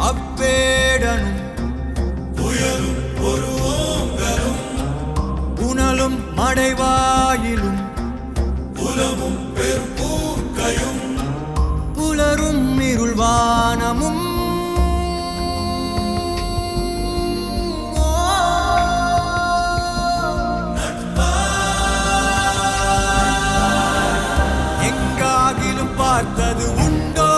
அவ்வேடனும் புயலும் ஒரு ஓங்கலும் புனலும் மடைவாயிலும் புலமும் பெரும்பூக்கையும் புலரும் இருள்வானமும் எங்காகிலும் பார்த்தது உண்டோ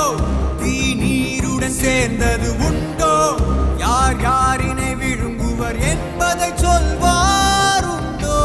தீ நீருடன் சேர்ந்தது உண்டோ யார் யாரினை விழுங்குவர் என்பதை சொல்வார் உண்டோ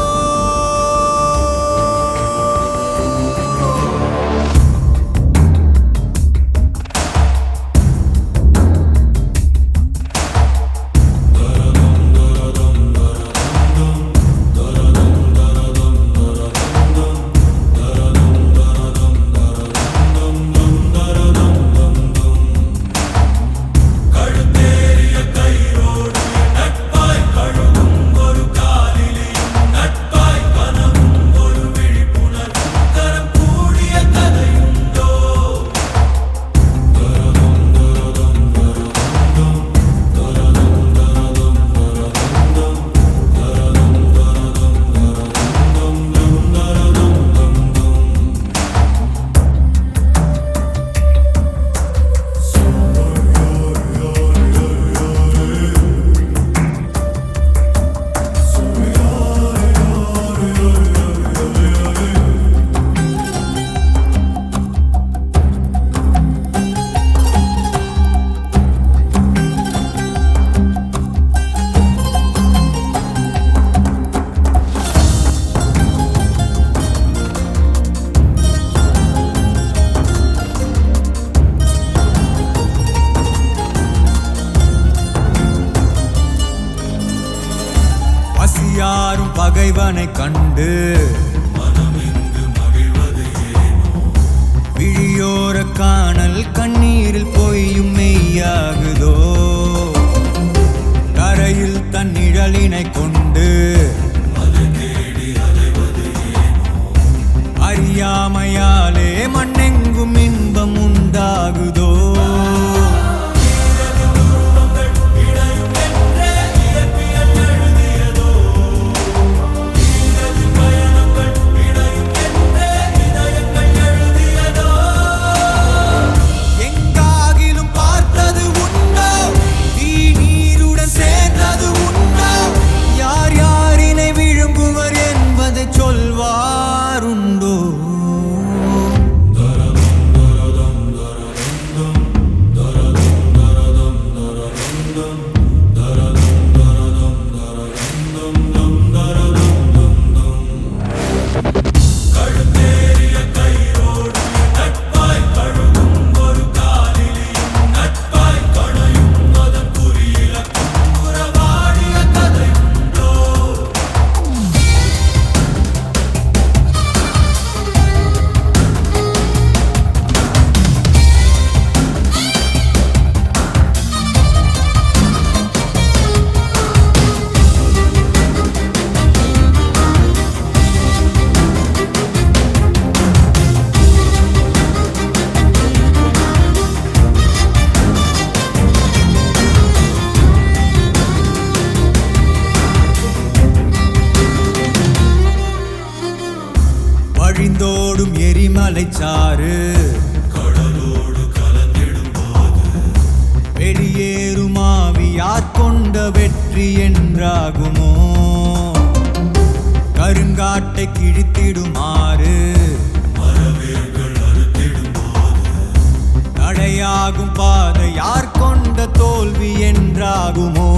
யாரும் பகைவனை கண்டு மனமிங்கு மகிழ்வது ஏனோ விழியோர காணல் கண்ணீரில் பொய்யும் மெய்யாகுதோ கரையில் தன் நிழலினை கொண்டு அது தேடி அலைவது ஏனோ அறியாமையாலே மண்ணெங்கும் இன்பம் உண்டாகுதோ வழிந்தோடும் எரிமலைச்சாறு கடலோடு கலந்திடும் போது வெளியேறும் ஆவி யார் கொண்ட வெற்றி என்றாகுமோ கருங்காட்டை கிழித்திடுமாறு மரவேர்கள் அறுத்திடும் போது தடையாகும் பாதை யார் கொண்ட தோல்வி என்றாகுமோ